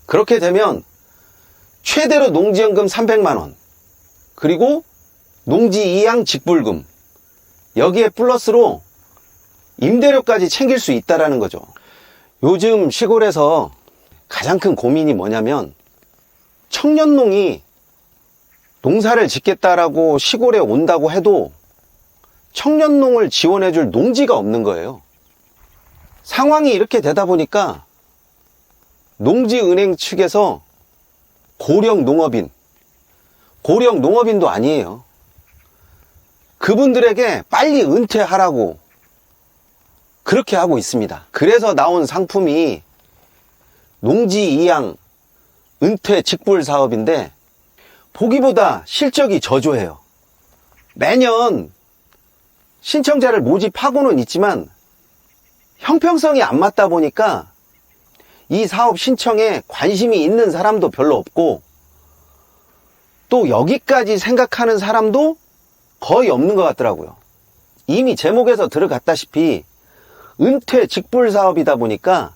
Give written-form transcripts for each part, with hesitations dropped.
그렇게 되면 최대로 농지연금 300만원, 그리고 농지 2양 직불금, 여기에 플러스로 임대료까지 챙길 수 있다는 거죠. 요즘 시골에서 가장 큰 고민이 뭐냐면, 청년농이 농사를 짓겠다라고 시골에 온다고 해도 청년농을 지원해줄 농지가 없는 거예요. 상황이 이렇게 되다 보니까 농지은행 측에서 고령 농업인도 아니에요. 그분들에게 빨리 은퇴하라고 그렇게 하고 있습니다. 그래서 나온 상품이 농지 2양 은퇴 직불 사업인데, 보기보다 실적이 저조해요. 매년 신청자를 모집하고는 있지만 형평성이 안 맞다 보니까 이 사업 신청에 관심이 있는 사람도 별로 없고, 또 여기까지 생각하는 사람도 거의 없는 것 같더라고요. 이미 제목에서 들어갔다시피 은퇴 직불 사업이다 보니까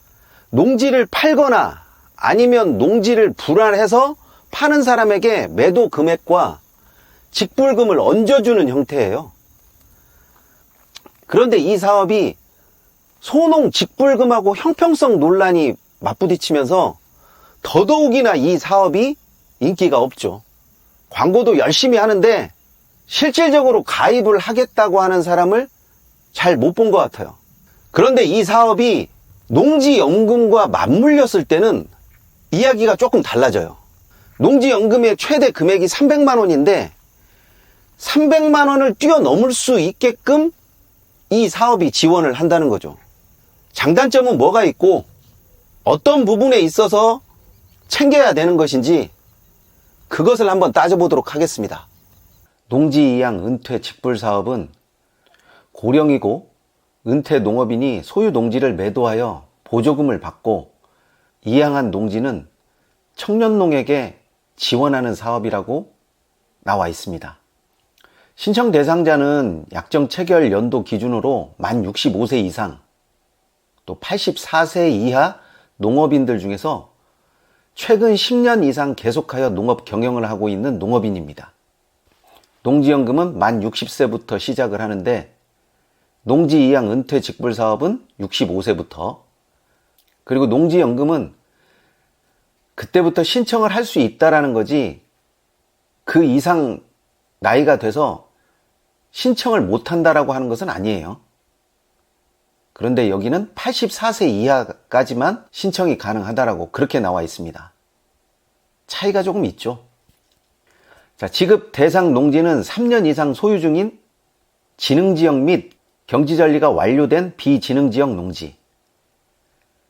농지를 팔거나 아니면 농지를 불안해서 파는 사람에게 매도 금액과 직불금을 얹어주는 형태예요. 그런데 이 사업이 소농 직불금하고 형평성 논란이 맞부딪히면서 더더욱이나 이 사업이 인기가 없죠. 광고도 열심히 하는데 실질적으로 가입을 하겠다고 하는 사람을 잘 못 본 것 같아요. 그런데 이 사업이 농지연금과 맞물렸을 때는 이야기가 조금 달라져요. 농지연금의 최대 금액이 300만 원인데 300만 원을 뛰어넘을 수 있게끔 이 사업이 지원을 한다는 거죠. 장단점은 뭐가 있고 어떤 부분에 있어서 챙겨야 되는 것인지 그것을 한번 따져보도록 하겠습니다. 농지 2양 은퇴 직불 사업은 고령이고 은퇴 농업인이 소유 농지를 매도하여 보조금을 받고 이양한 농지는 청년농에게 지원하는 사업이라고 나와 있습니다. 신청 대상자는 약정 체결 연도 기준으로 만 65세 이상, 또 84세 이하 농업인들 중에서 최근 10년 이상 계속하여 농업 경영을 하고 있는 농업인입니다. 농지연금은 만 60세부터 시작을 하는데 농지 2양 은퇴 직불 사업은 65세부터, 그리고 농지연금은 그때부터 신청을 할 수 있다라는 거지 그 이상 나이가 돼서 신청을 못 한다라고 하는 것은 아니에요. 그런데 여기는 84세 이하까지만 신청이 가능하다라고 그렇게 나와 있습니다. 차이가 조금 있죠. 자, 지급 대상 농지는 3년 이상 소유 중인 진흥지역 및 경지전리가 완료된 비진흥지역 농지.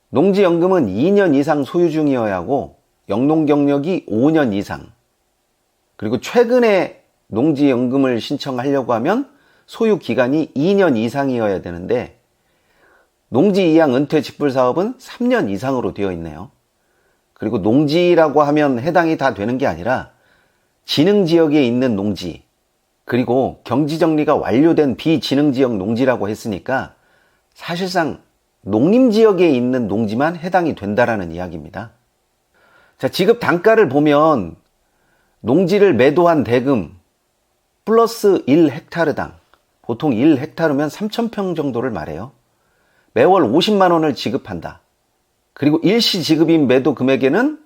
농지연금은 2년 이상 소유 중이어야 하고 영농 경력이 5년 이상, 그리고 최근에 농지연금을 신청하려고 하면 소유 기간이 2년 이상이어야 되는데 농지 2양 은퇴 직불 사업은 3년 이상으로 되어 있네요. 그리고 농지라고 하면 해당이 다 되는 게 아니라 진흥지역에 있는 농지, 그리고 경지정리가 완료된 비진흥지역 농지라고 했으니까 사실상 농림지역에 있는 농지만 해당이 된다라는 이야기입니다. 자, 지급 단가를 보면 농지를 매도한 대금 플러스 1헥타르당, 보통 1헥타르면 3,000평 정도를 말해요. 매월 50만 원을 지급한다. 그리고 일시 지급인 매도 금액에는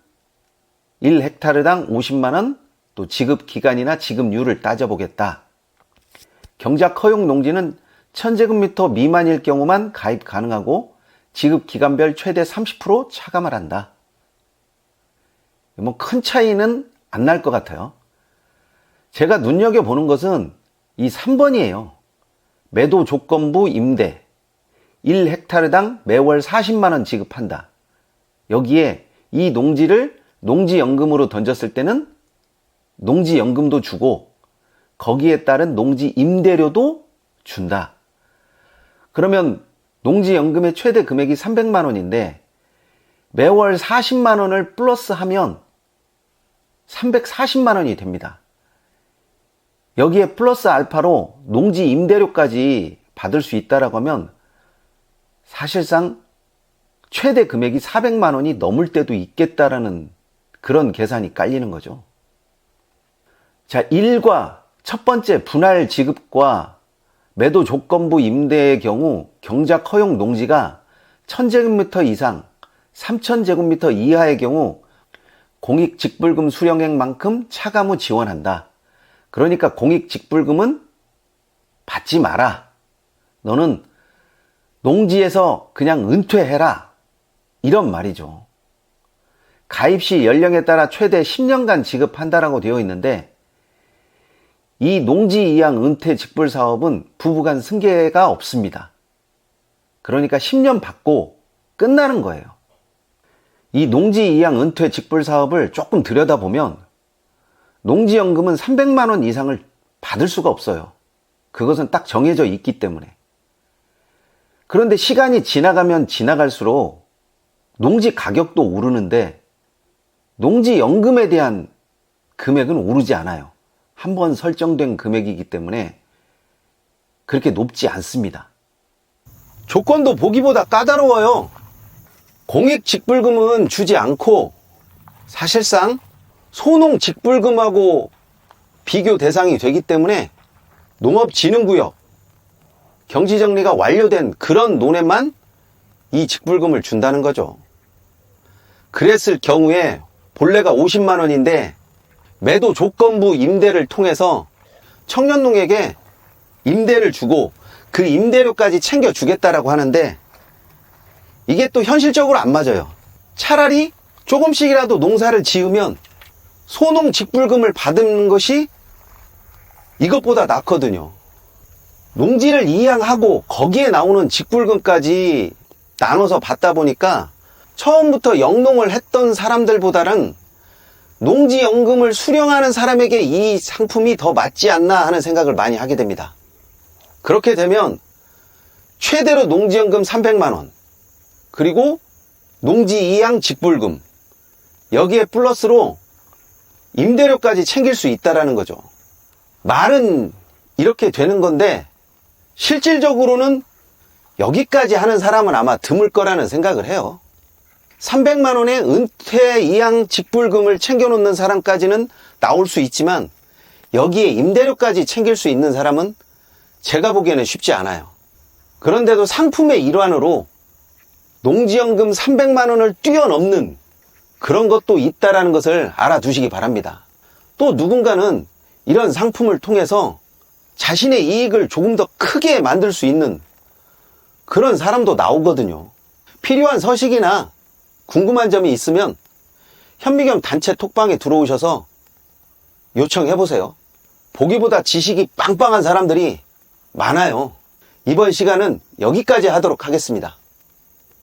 1헥타르당 50만 원, 또 지급 기간이나 지급률을 따져보겠다. 경작 허용 농지는 1000제곱미터 미만일 경우만 가입 가능하고 지급 기간별 최대 30% 차감을 한다. 뭐 큰 차이는 안 날 것 같아요. 제가 눈여겨보는 것은 이 3번이에요. 매도 조건부 임대 1헥타르당 매월 40만 원 지급한다. 여기에 이 농지를 농지연금으로 던졌을 때는 농지연금도 주고 거기에 따른 농지 임대료도 준다. 그러면 농지연금의 최대 금액이 300만 원인데 매월 40만 원을 플러스하면 340만 원이 됩니다. 여기에 플러스 알파로 농지 임대료까지 받을 수 있다라고 하면 사실상 최대 금액이 400만 원이 넘을 때도 있겠다라는 그런 계산이 깔리는 거죠. 자, 1과 첫 번째 분할 지급과 매도 조건부 임대의 경우 경작 허용 농지가 1000제곱미터 이상, 3000제곱미터 이하의 경우 공익직불금 수령액만큼 차감후 지원한다. 그러니까 공익직불금은 받지 마라. 너는 농지에서 그냥 은퇴해라. 이런 말이죠. 가입 시 연령에 따라 최대 10년간 지급한다라고 되어 있는데 이 농지 이양 은퇴 직불 사업은 부부간 승계가 없습니다. 그러니까 10년 받고 끝나는 거예요. 이 농지 이양 은퇴 직불 사업을 조금 들여다보면 농지연금은 300만 원 이상을 받을 수가 없어요. 그것은 딱 정해져 있기 때문에. 그런데 시간이 지나가면 지나갈수록 농지 가격도 오르는데 농지연금에 대한 금액은 오르지 않아요. 한번 설정된 금액이기 때문에 그렇게 높지 않습니다. 조건도 보기보다 까다로워요. 공익직불금은 주지 않고 사실상 소농직불금하고 비교 대상이 되기 때문에 농업진흥구역 경지정리가 완료된 그런 논에만 이 직불금을 준다는 거죠. 그랬을 경우에 본래가 50만 원인데 매도 조건부 임대를 통해서 청년농에게 임대를 주고 그 임대료까지 챙겨주겠다라고 하는데 이게 또 현실적으로 안 맞아요. 차라리 조금씩이라도 농사를 지으면 소농 직불금을 받는 것이 이것보다 낫거든요. 농지를 이양하고 거기에 나오는 직불금까지 나눠서 받다 보니까 처음부터 영농을 했던 사람들보다는 농지연금을 수령하는 사람에게 이 상품이 더 맞지 않나 하는 생각을 많이 하게 됩니다. 그렇게 되면 최대로 농지연금 300만 원 그리고 농지 이양 직불금 여기에 플러스로 임대료까지 챙길 수 있다는 거죠. 말은 이렇게 되는 건데 실질적으로는 여기까지 하는 사람은 아마 드물 거라는 생각을 해요. 300만 원의 은퇴 이양 직불금을 챙겨놓는 사람까지는 나올 수 있지만 여기에 임대료까지 챙길 수 있는 사람은 제가 보기에는 쉽지 않아요. 그런데도 상품의 일환으로 농지연금 300만 원을 뛰어넘는 그런 것도 있다는 것을 알아두시기 바랍니다. 또 누군가는 이런 상품을 통해서 자신의 이익을 조금 더 크게 만들 수 있는 그런 사람도 나오거든요. 필요한 서식이나 궁금한 점이 있으면 현미경 단체 톡방에 들어오셔서 요청해보세요. 보기보다 지식이 빵빵한 사람들이 많아요. 이번 시간은 여기까지 하도록 하겠습니다.